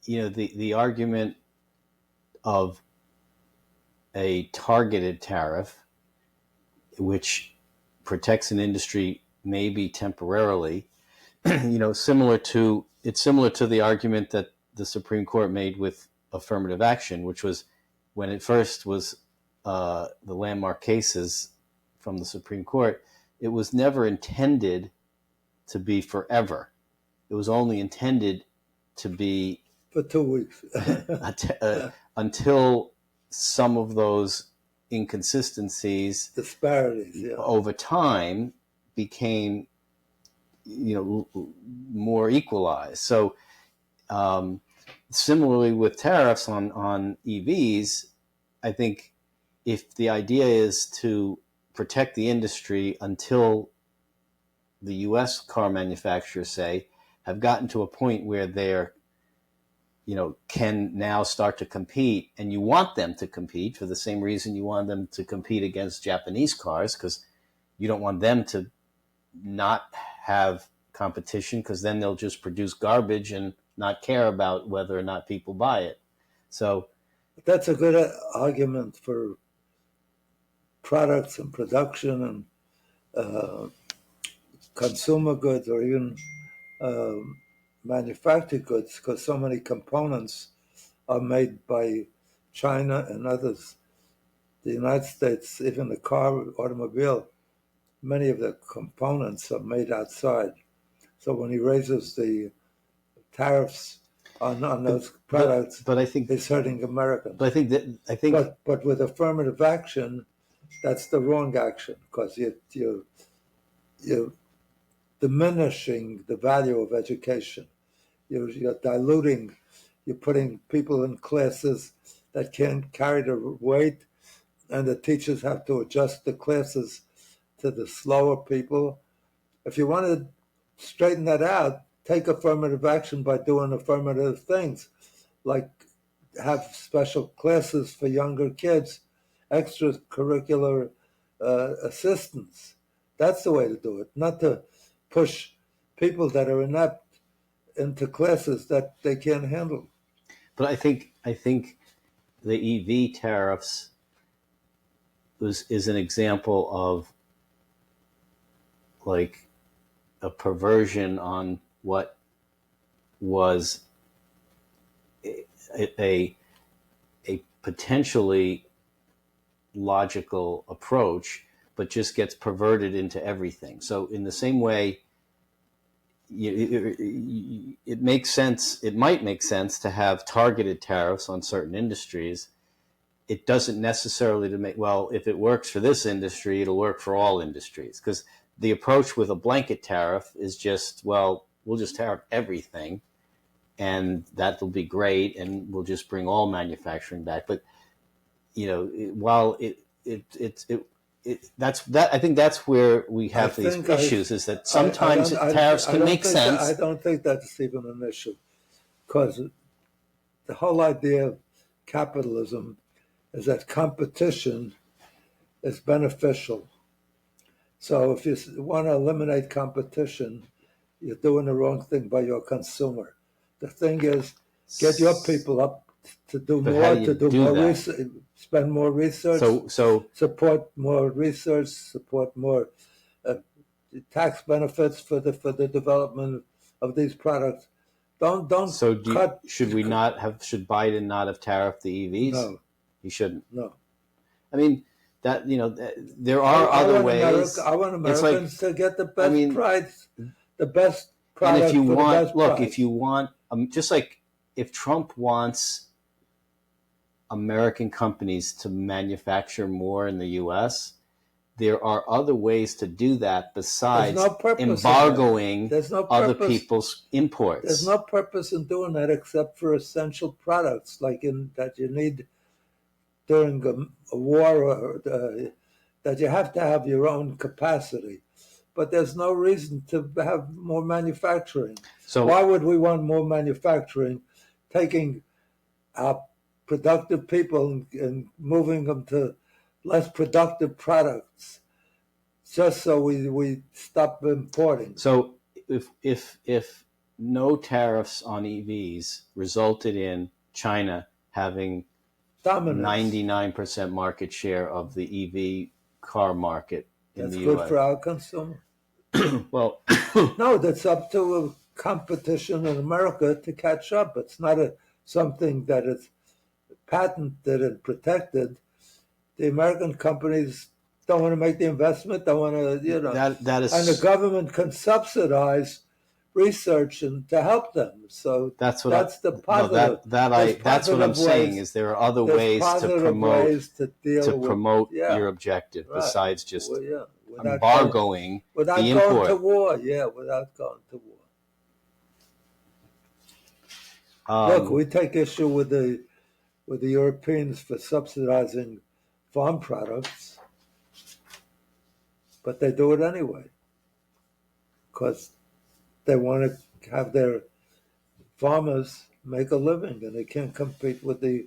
the argument of a targeted tariff, which protects an industry maybe temporarily. Similar to the argument that the Supreme Court made with affirmative action, which was when it first was the landmark cases from the Supreme Court. It was never intended to be forever. It was only intended to be for 2 weeks until some of those inconsistencies, disparities, over time became more equalized. So similarly with tariffs on EVs, I think if the idea is to protect the industry until the U.S. car manufacturers, say, have gotten to a point where they're can now start to compete, and you want them to compete for the same reason you want them to compete against Japanese cars, because you don't want them to not have competition, because then they'll just produce garbage and not care about whether or not people buy it. So that's a good argument for products and production and consumer goods, or even manufactured goods, because so many components are made by China and others. The United States, even the car, automobile, many of the components are made outside. So when he raises the tariffs on those products but I think is hurting Americans. But I think But with affirmative action, that's the wrong action because you're diminishing the value of education. You're diluting. You're putting people in classes that can't carry the weight, and the teachers have to adjust the classes to the slower people. If you want to straighten that out, take affirmative action by doing affirmative things, like have special classes for younger kids, extracurricular assistance. That's the way to do it, not to push people that are inept into classes that they can't handle. But I think the EV tariffs is an example of like a perversion on what was a potentially logical approach, but just gets perverted into everything. So in the same way, it makes sense. It might make sense to have targeted tariffs on certain industries. It doesn't necessarily to make, well, if it works for this industry, it'll work for all industries. Because the approach with a blanket tariff is just, well, we'll just tariff everything, and that'll be great, and we'll just bring all manufacturing back. But while I think that's where we have these issues. Is that sometimes tariffs can make sense. I don't think that's even an issue, because the whole idea of capitalism is that competition is beneficial. So if you want to eliminate competition, you're doing the wrong thing by your consumer. The thing is, get your people up to do more, research, spend more research, so support more research, support more tax benefits for the development of these products. Don't. So should Biden not have tariffed the EVs? No, he shouldn't. No. I mean that there are other ways. I want Americans to get the best price, the best product. And if you want, price. If you want, just like if Trump wants American companies to manufacture more in the U.S., there are other ways to do that besides embargoing other people's imports. There's no purpose in doing that except for essential products, like that you need during a war, or that you have to have your own capacity. But there's no reason to have more manufacturing. So why would we want more manufacturing, taking our productive people and moving them to less productive products, just so we stop importing? So if no tariffs on EVs resulted in China having dominance, 99% market share of the EV car market in the US. That's good for our consumer. Well, no, that's up to competition in America to catch up. It's not something that is patented and protected. The American companies don't want to make the investment. Don't want to, that is, and the government can subsidize research and to help them. So that's the positive. That's what I'm saying. Is there are other ways to promote your objective besides just embargoing without the import. Going to war. Yeah, without going to war. Look, we take issue with the Europeans for subsidizing farm products, but they do it anyway because they want to have their farmers make a living, and they can't compete with the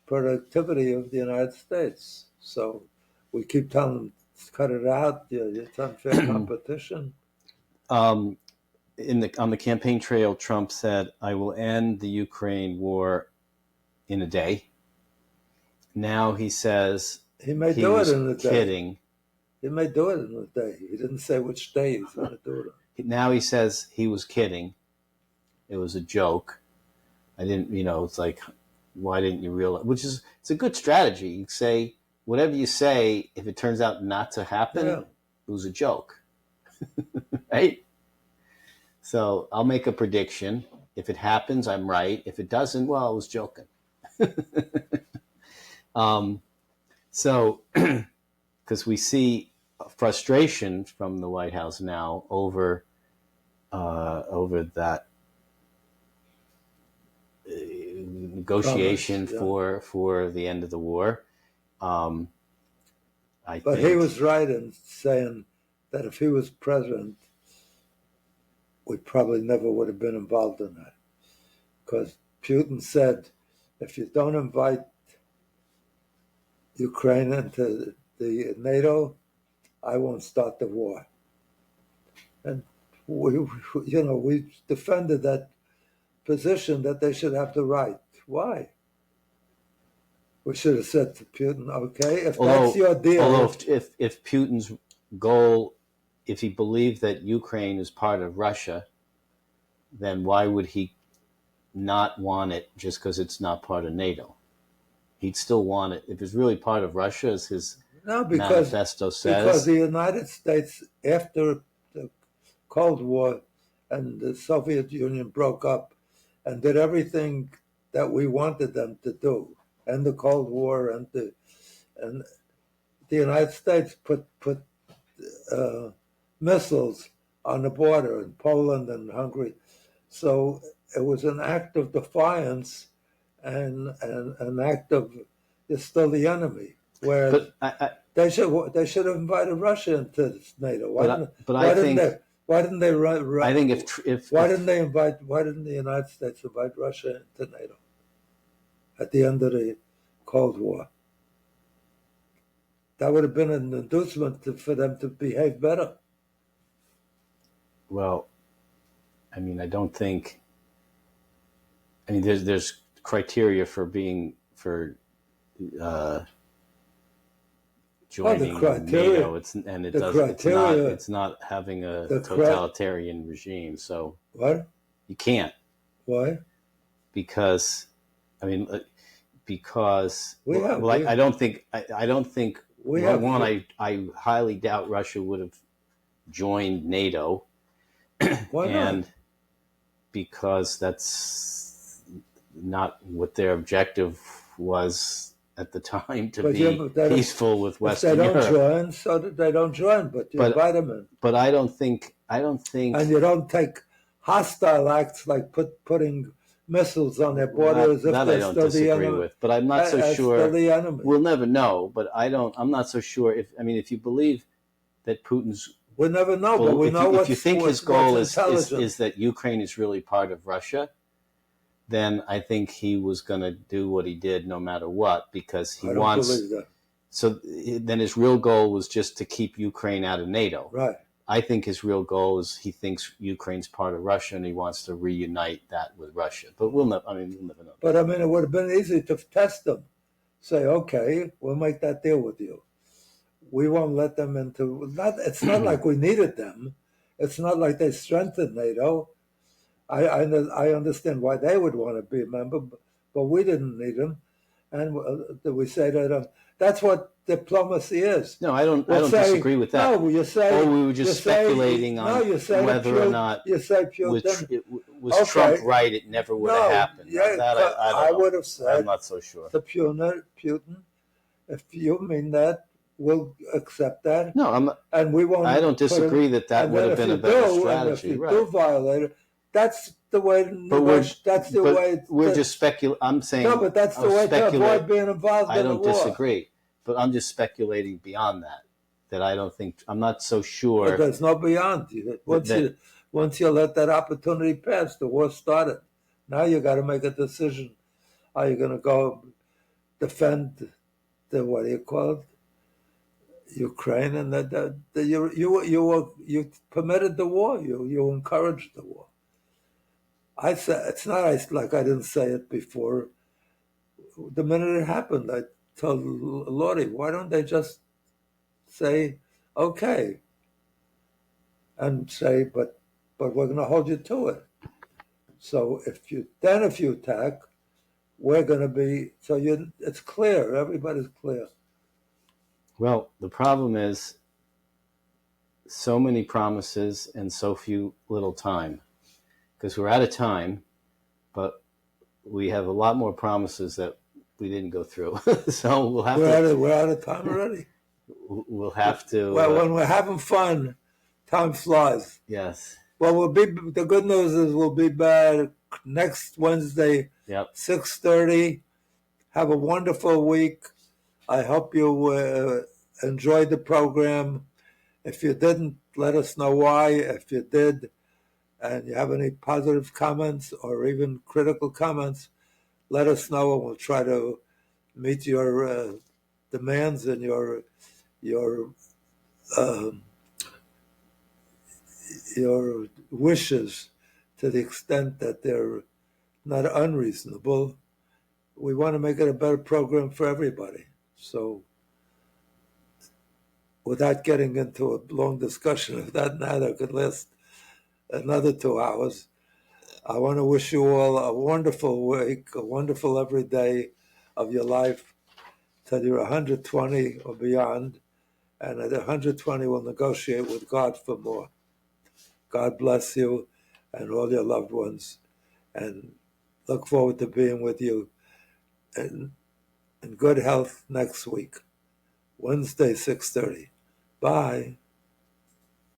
productivity of the United States. So we keep telling them, cut it out. It's unfair competition. On the campaign trail, Trump said, "I will end the Ukraine war in a day." Now he says he may do it in a day. Kidding. He may do it in a day. He didn't say which day he's going to do it on. Now he says he was kidding. It was a joke. I didn't, it's like, why didn't you realize? It's a good strategy. You say, whatever you say, if it turns out not to happen, It was a joke. Right? So I'll make a prediction. If it happens, I'm right. If it doesn't, well, I was joking. So, because we see frustration from the White House now over that negotiation for the end of the war. But he was right in saying that if he was president, we probably never would have been involved in that. Because Putin said, if you don't invite Ukraine into the NATO, I won't start the war. And we defended that position that they should have the right. Why? We should have said to Putin, okay, if that's your deal. Although if Putin's goal, if he believed that Ukraine is part of Russia, then why would he not want it just because it's not part of NATO? He'd still want it. If it's really part of Russia, as his manifesto says. Because the United States, after the Cold War and the Soviet Union broke up and did everything that we wanted them to do, and the Cold War, and the United States put missiles on the border in Poland and Hungary. So it was an act of defiance and an act of, you're still the enemy. Whereas they should have invited Russia into NATO. Why didn't the United States invite Russia into NATO at the end of the Cold War? That would have been an inducement for them to behave better. Well, I mean, I don't think. I mean, there's criteria for joining NATO. It's not having a totalitarian regime. So what? You can't. Why? Because I highly doubt Russia would have joined NATO. Why not? And because that's not what their objective was at the time, to be peaceful with Western Europe. If they don't join, so that they don't join, but you invite them in. But I don't think. And you don't take hostile acts like putting missiles on their border as if that they're I don't still disagree the enemy. with. But I'm not so sure. The enemy. We'll never know. But I'm not so sure. If you believe that Putin's, we'll never know. But we know if you think his goal is that Ukraine is really part of Russia, then I think he was going to do what he did no matter what, because he wants. Believe that. So then his real goal was just to keep Ukraine out of NATO. Right. I think his real goal is he thinks Ukraine's part of Russia and he wants to reunite that with Russia. But we'll never know. But I mean, it would have been easy to test them. Say, okay, we'll make that deal with you. We won't let them into. It's not like we needed them. It's not like they strengthened NATO. I understand why they would want to be a member, but we didn't need them. And we say that that's what diplomacy is. No, I don't disagree with that. No, you say. We were just speculating on whether or not was Trump right. It never would have happened. Yeah, I would have said. I'm not so sure. To Putin, if you mean that, we'll accept that. No, I'm. And we won't. I don't disagree that would have been a better strategy. If you do violate it, that's the way. We're just speculating. I'm saying. No, but that's the way to avoid being involved in a war. I don't disagree, but I'm just speculating beyond that. That I don't think. I'm not so sure. But there's no beyond. Once you let that opportunity pass, the war started. Now you got to make a decision. Are you going to go defend the what do you call it? Ukraine, and you permitted the war. You encouraged the war. I said it's not like I didn't say it before. The minute it happened, I told Lordy, why don't they just say okay, and say, but we're going to hold you to it. So if you attack, we're going to be it's clear. Everybody's clear. Well, the problem is so many promises and so few little time, because we're out of time. but we have a lot more promises that we didn't go through. So we're out of time already. We'll have to. Well, when we're having fun, time flies. Yes. Well, the good news is we'll be back next Wednesday, Yep. 6:30. Have a wonderful week. I hope you enjoyed the program. If you didn't, let us know why. If you did, and you have any positive comments or even critical comments, let us know, and we'll try to meet your demands and your wishes to the extent that they're not unreasonable. We want to make it a better program for everybody. So without getting into a long discussion of that now, that could last another 2 hours, I want to wish you all a wonderful week, a wonderful every day of your life till you're 120 or beyond. And at 120, we'll negotiate with God for more. God bless you and all your loved ones. And look forward to being with you in good health next week, Wednesday, 6:30. Bye.